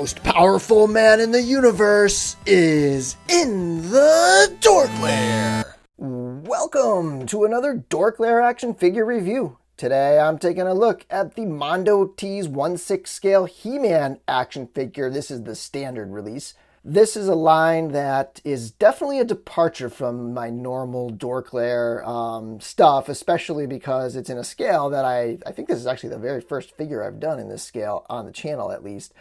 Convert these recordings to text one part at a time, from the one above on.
most powerful man in the universe is in the DorkLair. Welcome to another DorkLair action figure review. Today I'm taking a look at the Mondo T's 1/6 scale He-Man action figure. This is the standard release. This is a line that is definitely a departure from my normal DorkLair stuff, especially because it's in a scale that I think this is actually the very first figure I've done in this scale on the channel, at least.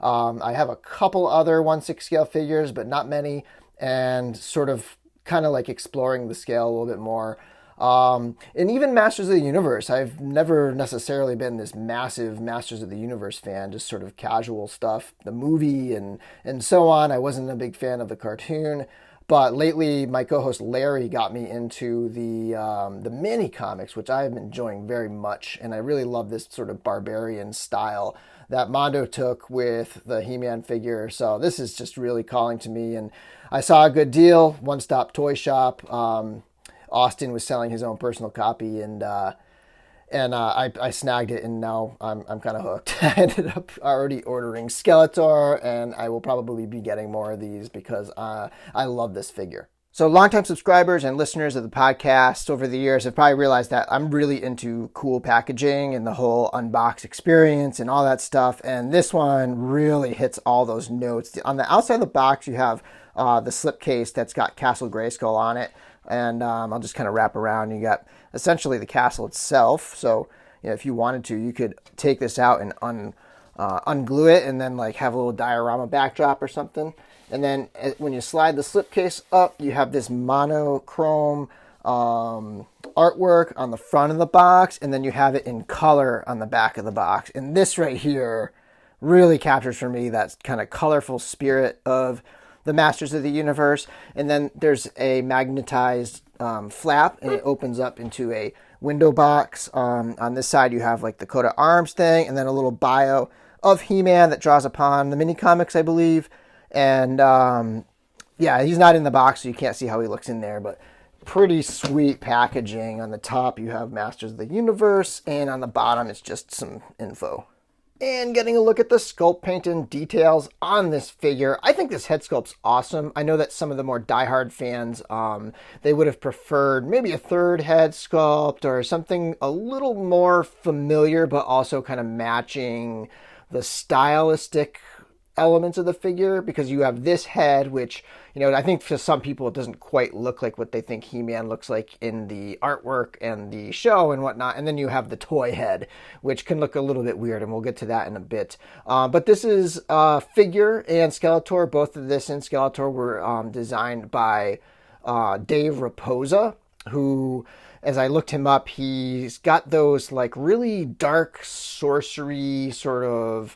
I have a couple other 1/6 scale figures, but not many, and sort of kind of like exploring the scale a little bit more. And even Masters of the Universe, I've never necessarily been this massive Masters of the Universe fan, just sort of casual stuff, the movie and so on. I wasn't a big fan of the cartoon, but lately my co-host Larry got me into the mini comics, which I've been enjoying very much, and I really love this sort of barbarian style that Mondo took with the He-Man figure. So this is just really calling to me, and I saw a good deal, One Stop Toy Shop. Austin was selling his own personal copy, and I snagged it, and now I'm kind of hooked. I ended up already ordering Skeletor, and I will probably be getting more of these because I love this figure. So longtime subscribers and listeners of the podcast over the years have probably realized that I'm really into cool packaging and the whole unbox experience and all that stuff, and this one really hits all those notes. On the outside of the box, you have the slipcase that's got Castle Grayskull on it. And I'll just kind of wrap around. You got essentially the castle itself. So, you know, if you wanted to, you could take this out and unglue it, and then like have a little diorama backdrop or something. And then when you slide the slipcase up, you have this monochrome artwork on the front of the box, and then you have it in color on the back of the box. And this right here really captures for me that kind of colorful spirit of the Masters of the Universe. And then there's a magnetized flap, and it opens up into a window box. On this side, you have like the coat of arms thing, and then a little bio of He-Man that draws upon the mini comics, I believe. And yeah, he's not in the box, so you can't see how he looks in there, but pretty sweet packaging. On the top, you have Masters of the Universe, and on the bottom, it's just some info. And getting a look at the sculpt painting details on this figure. I think this head sculpt's awesome. I know that some of the more diehard fans, they would have preferred maybe a third head sculpt or something a little more familiar, but also kind of matching the stylistic elements of the figure, because you have this head, which, you know, I think for some people it doesn't quite look like what they think He-Man looks like in the artwork and the show and whatnot. And then you have the toy head, which can look a little bit weird, and we'll get to that in a bit. But this is figure and Skeletor. Both of this and Skeletor were designed by Dave Raposa, who, as I looked him up, he's got those like really dark sorcery sort of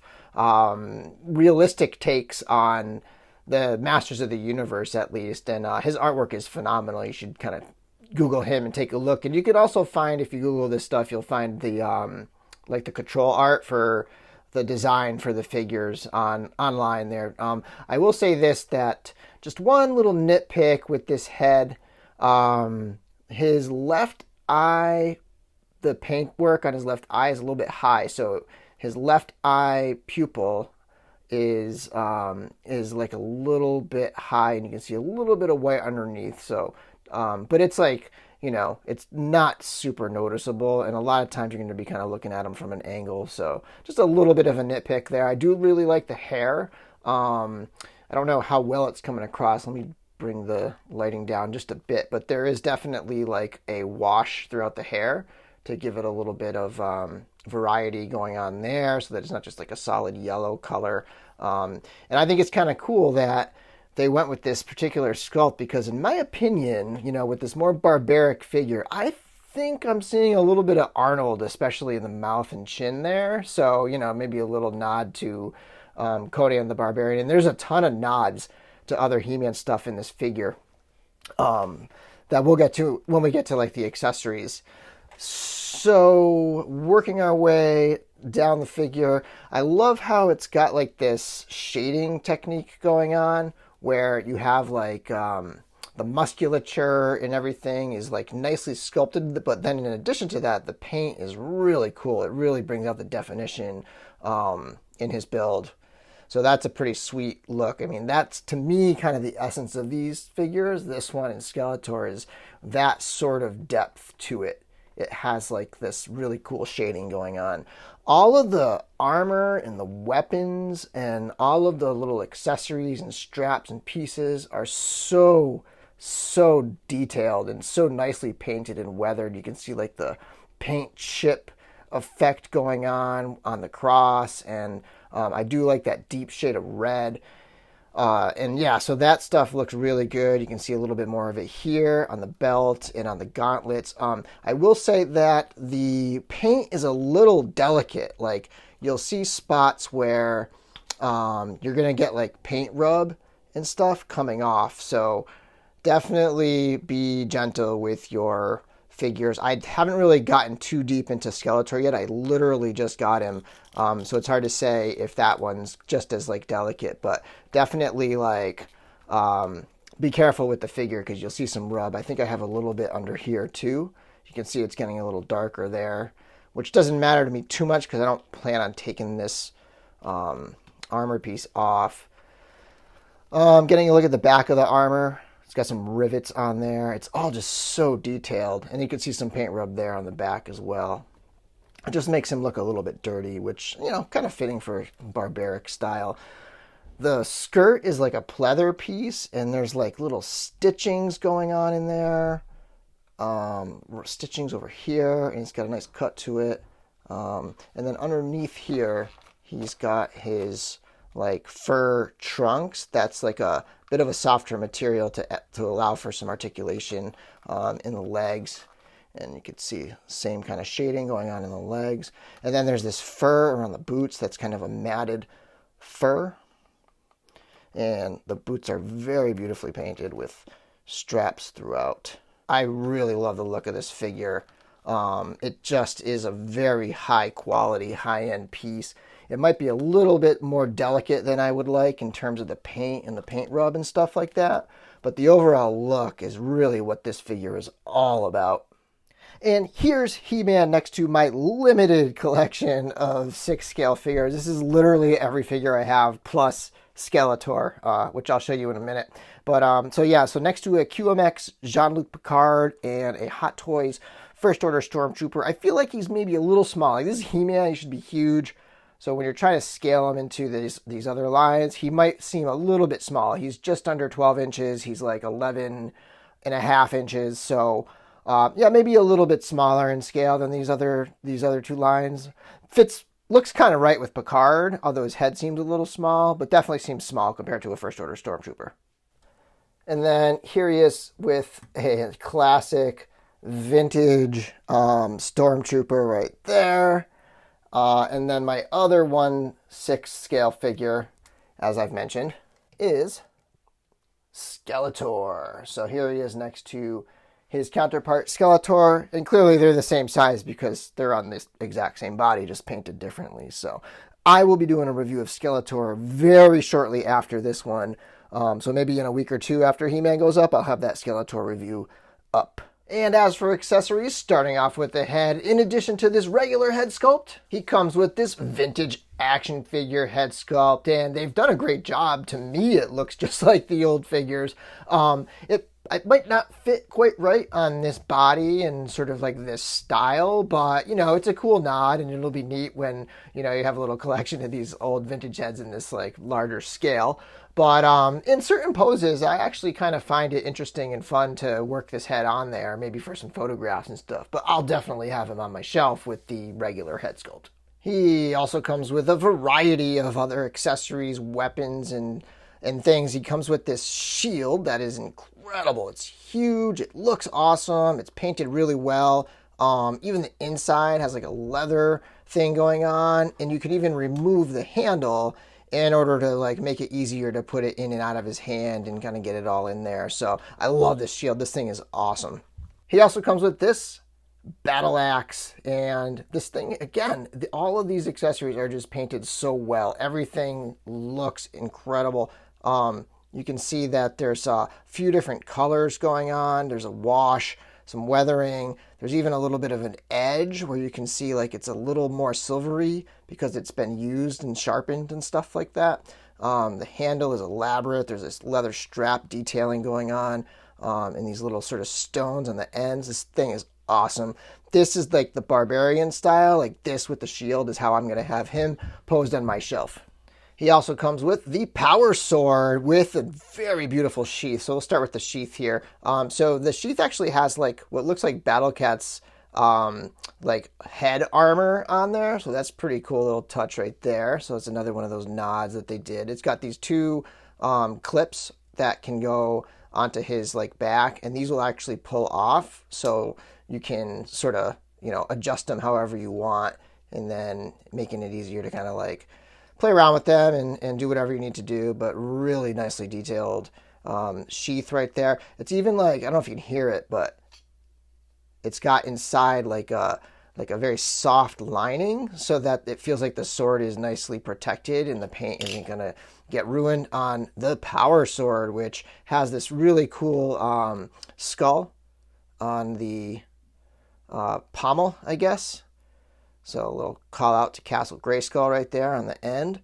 realistic takes on the Masters of the Universe, at least, and his artwork is phenomenal. You should kind of Google him and take a look. And you could also find, if you Google this stuff, you'll find the like the control art for the design for the figures online there. I will say this, that just one little nitpick with this head, his left eye, the paintwork on his left eye is a little bit high, so his left eye pupil is like a little bit high, and you can see a little bit of white underneath. So, but it's like, you know, it's not super noticeable, and a lot of times you're going to be kind of looking at him from an angle. So, just a little bit of a nitpick there. I do really like the hair. I don't know how well it's coming across. Let me bring the lighting down just a bit, but there is definitely like a wash throughout the hair to give it a little bit of variety going on there, so that it's not just like a solid yellow color. And I think it's kind of cool that they went with this particular sculpt, because in my opinion, you know, with this more barbaric figure, I think I'm seeing a little bit of Arnold, especially in the mouth and chin there. So, you know, maybe a little nod to Conan the Barbarian. And there's a ton of nods to other He-Man stuff in this figure that we'll get to when we get to like the accessories. So, working our way down the figure, I love how it's got like this shading technique going on, where you have like the musculature and everything is like nicely sculpted, but then in addition to that, the paint is really cool. It really brings out the definition in his build. So that's a pretty sweet look. I mean, that's to me kind of the essence of these figures. This one in Skeletor is that sort of depth to it. It has like this really cool shading going on. All of the armor and the weapons and all of the little accessories and straps and pieces are so detailed and so nicely painted and weathered. You can see like the paint chip effect going on the cross, and I do like that deep shade of red. And yeah, so that stuff looks really good. You can see a little bit more of it here on the belt and on the gauntlets. I will say that the paint is a little delicate. Like you'll see spots where you're going to get like paint rub and stuff coming off. So definitely be gentle with your figures. I haven't really gotten too deep into Skeletor yet. I literally just got him. So it's hard to say if that one's just as like delicate, but definitely like be careful with the figure because you'll see some rub. I think I have a little bit under here too. You can see it's getting a little darker there, which doesn't matter to me too much because I don't plan on taking this armor piece off. Getting a look at the back of the armor. It's got some rivets on there. It's all just so detailed. And you can see some paint rub there on the back as well. It just makes him look a little bit dirty, which, you know, kind of fitting for barbaric style. The skirt is like a pleather piece, and there's like little stitchings going on in there. Stitchings over here, and he's got a nice cut to it. And then underneath here, he's got his like fur trunks. That's like a bit of a softer material to allow for some articulation in the legs. And you can see same kind of shading going on in the legs. And then there's this fur around the boots that's kind of a matted fur. And the boots are very beautifully painted with straps throughout. I really love the look of this figure. It just is a very high quality, high-end piece. It might be a little bit more delicate than I would like in terms of the paint and the paint rub and stuff like that. But the overall look is really what this figure is all about. And here's He-Man next to my limited collection of 6-scale figures. This is literally every figure I have plus Skeletor, which I'll show you in a minute. But so next to a QMX Jean-Luc Picard and a Hot Toys First Order Stormtrooper. I feel like he's maybe a little small. Like, this is He-Man, he should be huge. So when you're trying to scale him into these other lines, he might seem a little bit small. He's just under 12 inches. He's like 11.5 inches. So yeah, maybe a little bit smaller in scale than these other two lines. Looks kind of right with Picard, although his head seems a little small, but definitely seems small compared to a First Order Stormtrooper. And then here he is with a classic vintage Stormtrooper right there. And then my other 1/6 scale figure, as I've mentioned, is Skeletor. So here he is next to his counterpart Skeletor, and clearly they're the same size because they're on this exact same body, just painted differently. So I will be doing a review of Skeletor very shortly after this one. So maybe in a week or two after He-Man goes up, I'll have that Skeletor review up. And as for accessories, starting off with the head, in addition to this regular head sculpt, he comes with this vintage action figure head sculpt, and they've done a great job. To me, it looks just like the old figures. It might not fit quite right on this body and sort of like this style, but, you know, it's a cool nod, and it'll be neat when, you know, you have a little collection of these old vintage heads in this, like, larger scale. But in certain poses, I actually kind of find it interesting and fun to work this head on there, maybe for some photographs and stuff. But I'll definitely have him on my shelf with the regular head sculpt. He also comes with a variety of other accessories, weapons, and things. He comes with this shield that is incredible. It's huge. It looks awesome. It's painted really well. Even the inside has like a leather thing going on, and you can even remove the handle in order to like make it easier to put it in and out of his hand and kind of get it all in there. So I love this shield. This thing is awesome. He also comes with this battle axe, and this thing, again, all of these accessories are just painted so well. Everything looks incredible. You can see that there's a few different colors going on. There's a wash, some weathering. There's even a little bit of an edge where you can see like it's a little more silvery because it's been used and sharpened and stuff like that. The handle is elaborate. There's this leather strap detailing going on, and these little sort of stones on the ends. This thing is awesome. This is like the barbarian style. Like this with the shield is how I'm going to have him posed on my shelf. He also comes with the power sword with a very beautiful sheath. So we'll start with the sheath here. So the sheath actually has like what looks like Battle Cat's like head armor on there. So that's pretty cool little touch right there. So it's another one of those nods that they did. It's got these two clips that can go onto his like back, and these will actually pull off. So you can sort of, adjust them however you want, and then making it easier to kind of like play around with them and do whatever you need to do, but really nicely detailed sheath right there. It's even like, I don't know if you can hear it, but it's got inside like a very soft lining so that it feels like the sword is nicely protected and the paint isn't going to get ruined on the power sword, which has this really cool skull on the pommel, I guess. So a little call out to Castle Grayskull right there on the end.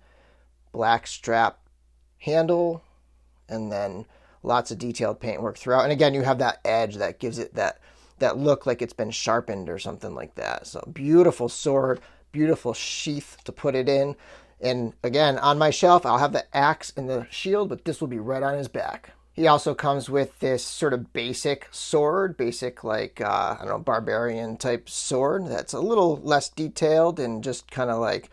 Black strap handle, and then lots of detailed paintwork throughout. And again, you have that edge that gives it that look like it's been sharpened or something like that. So beautiful sword, beautiful sheath to put it in. And again, on my shelf, I'll have the axe and the shield, but this will be right on his back. He also comes with this sort of basic sword, like, barbarian type sword that's a little less detailed and just kind of like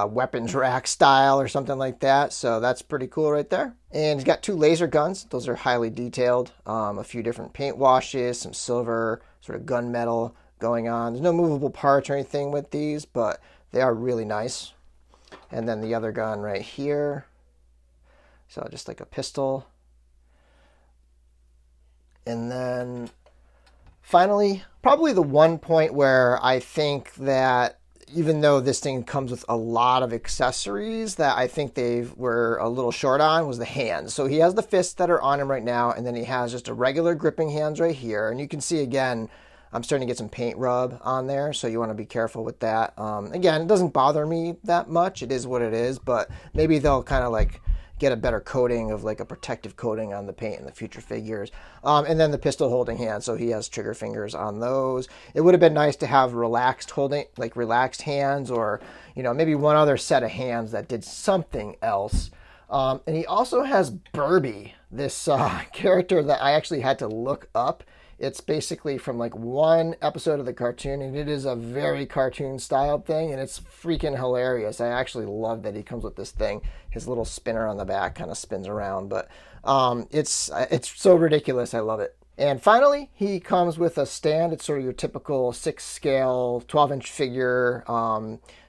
weapons rack style or something like that. So that's pretty cool right there. And he's got two laser guns. Those are highly detailed. A few different paint washes, some silver, sort of gunmetal going on. There's no movable parts or anything with these, but they are really nice. And then the other gun right here. So just like a pistol. And then finally, probably the one point where I think that even though this thing comes with a lot of accessories that I think they were a little short on was the hands. So he has the fists that are on him right now, and then he has just a regular gripping hands right here. And you can see again, I'm starting to get some paint rub on there, so you want to be careful with that. Again, it doesn't bother me that much. It is what it is, but maybe they'll kind of like get a better coating of like a protective coating on the paint in the future figures. And then the pistol holding hand, so he has trigger fingers on those. It would have been nice to have relaxed hands, or maybe one other set of hands that did something else. And he also has Burby, this character that I actually had to look up. It's basically from like one episode of the cartoon, and it is a very cartoon styled thing, and it's freaking hilarious. I actually love that he comes with this thing. His little spinner on the back kind of spins around, but it's so ridiculous. I love it. And finally, he comes with a stand. It's sort of your typical 6 scale, 12-inch figure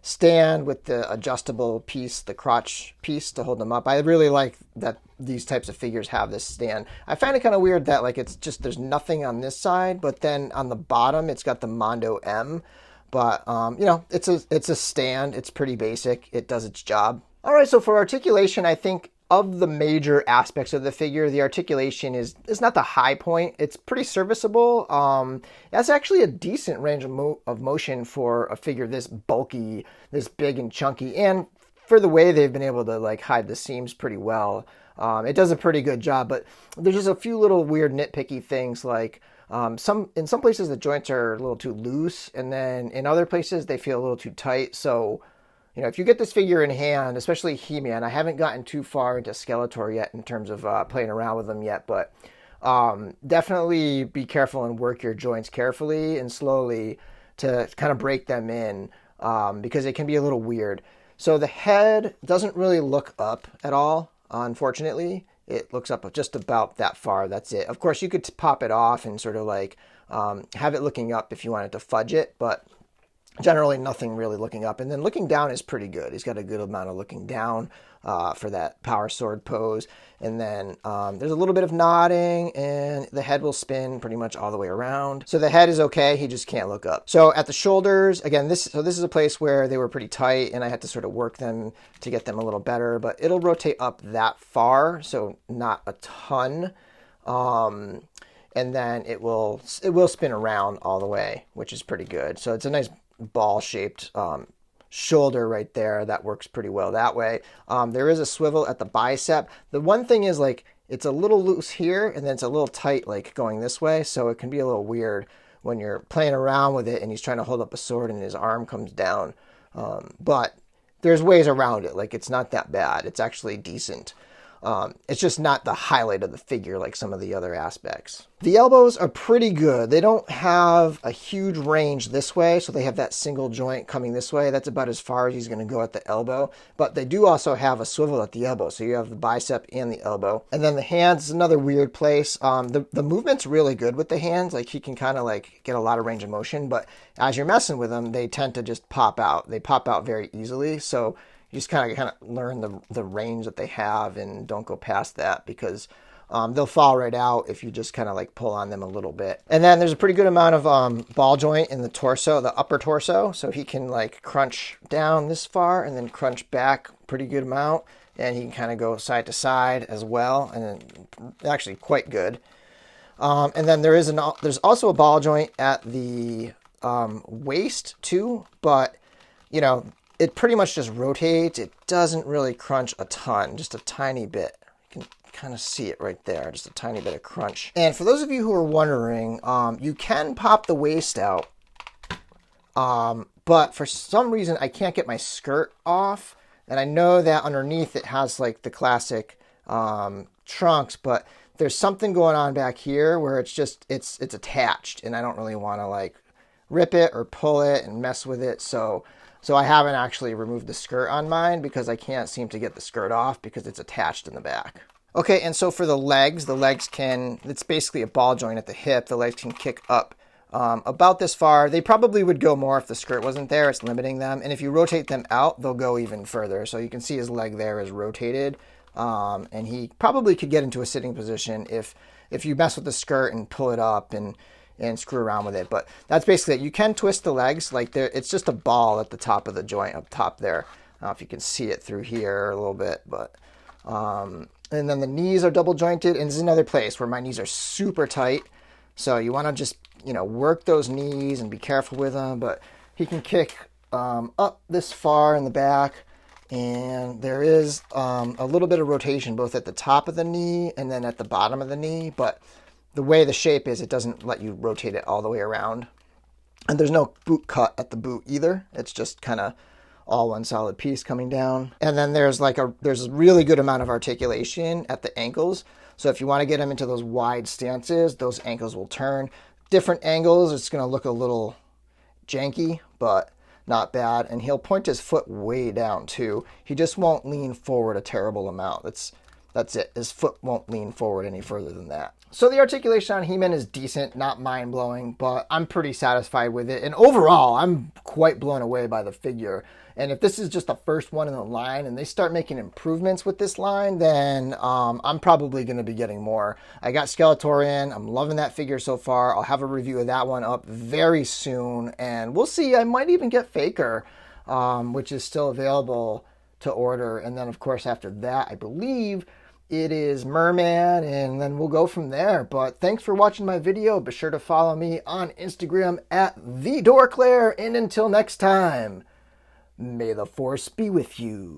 stand with the adjustable piece, the crotch piece to hold them up. I really like that these types of figures have this stand. I find it kind of weird that like it's just there's nothing on this side, but then on the bottom it's got the Mondo M. But it's a stand. It's pretty basic. It does its job. All right, so for articulation, I think of the major aspects of the figure, the articulation is not the high point. It's pretty serviceable. That's actually a decent range of motion for a figure this bulky, this big and chunky, and for the way they've been able to like hide the seams pretty well. It does a pretty good job, but there's just a few little weird nitpicky things like in some places the joints are a little too loose, and then in other places they feel a little too tight. So if you get this figure in hand, especially He-Man, I haven't gotten too far into Skeletor yet in terms of playing around with them yet, but definitely be careful and work your joints carefully and slowly to kind of break them in because it can be a little weird. So the head doesn't really look up at all, unfortunately. It looks up just about that far. That's it. Of course, you could pop it off and sort of like have it looking up if you wanted to fudge it, but generally nothing really looking up. And then looking down is pretty good. He's got a good amount of looking down for that power sword pose. And then there's a little bit of nodding, and the head will spin pretty much all the way around. So the head is okay. He just can't look up. So at the shoulders, again, this is a place where they were pretty tight, and I had to sort of work them to get them a little better. But it'll rotate up that far, so not a ton. And then it will spin around all the way, which is pretty good. So it's a nice ball-shaped shoulder right there. That works pretty well that way. There is a swivel at the bicep. The one thing is like it's a little loose here and then it's a little tight like going this way, so it can be a little weird when you're playing around with it and he's trying to hold up a sword and his arm comes down. But there's ways around it. Like, it's not that bad. It's actually decent. It's just not the highlight of the figure like some of the other aspects. The elbows are pretty good. They don't have a huge range this way, so they have that single joint coming this way. That's about as far as he's going to go at the elbow. But they do also have a swivel at the elbow, so you have the bicep and the elbow. And then the hands is another weird place. The movement's really good with the hands. Like, he can kind of like get a lot of range of motion, but as you're messing with them, they tend to just pop out. They pop out very easily, so you just kind of learn the range that they have and don't go past that, because they'll fall right out if you just kind of like pull on them a little bit. And then there's a pretty good amount of ball joint in the torso, the upper torso. So he can like crunch down this far and then crunch back pretty good amount. And he can kind of go side to side as well. And then actually quite good. And then there's also a ball joint at the waist too, but you know, it pretty much just rotates. It doesn't really crunch a ton, just a tiny bit. You can kind of see it right there, just a tiny bit of crunch. And for those of you who are wondering, you can pop the waist out, but for some reason I can't get my skirt off. And I know that underneath it has like the classic trunks, but there's something going on back here where it's attached, and I don't really want to like rip it or pull it and mess with it. So I haven't actually removed the skirt on mine because I can't seem to get the skirt off because it's attached in the back. Okay, and so for the legs it's basically a ball joint at the hip. The legs can kick up about this far. They probably would go more if the skirt wasn't there. It's limiting them. And if you rotate them out, they'll go even further. So you can see his leg there is rotated. And he probably could get into a sitting position if you mess with the skirt and pull it up and screw around with it. But that's basically it. You can twist the legs like there. It's just a ball at the top of the joint up top there. I don't know if you can see it through here a little bit, but and then the knees are double jointed, and this is another place where my knees are super tight. So you want to just, you know, work those knees and be careful with them. But he can kick up this far in the back, and there is a little bit of rotation both at the top of the knee and then at the bottom of the knee. But the way the shape is, it doesn't let you rotate it all the way around. And there's no boot cut at the boot either. It's just kind of all one solid piece coming down. And then there's a really good amount of articulation at the ankles. So if you want to get him into those wide stances, those ankles will turn. Different angles, it's going to look a little janky, but not bad. And he'll point his foot way down too. He just won't lean forward a terrible amount. That's it. His foot won't lean forward any further than that. So the articulation on He-Man is decent, not mind-blowing, but I'm pretty satisfied with it. And overall, I'm quite blown away by the figure. And if this is just the first one in the line and they start making improvements with this line, then I'm probably going to be getting more. I got Skeletor in. I'm loving that figure so far. I'll have a review of that one up very soon. And we'll see. I might even get Faker, which is still available to order. And then, of course, after that, I believe it is Merman, and then we'll go from there. But thanks for watching my video. Be sure to follow me on Instagram at DorkLair. And until next time, may the Force be with you.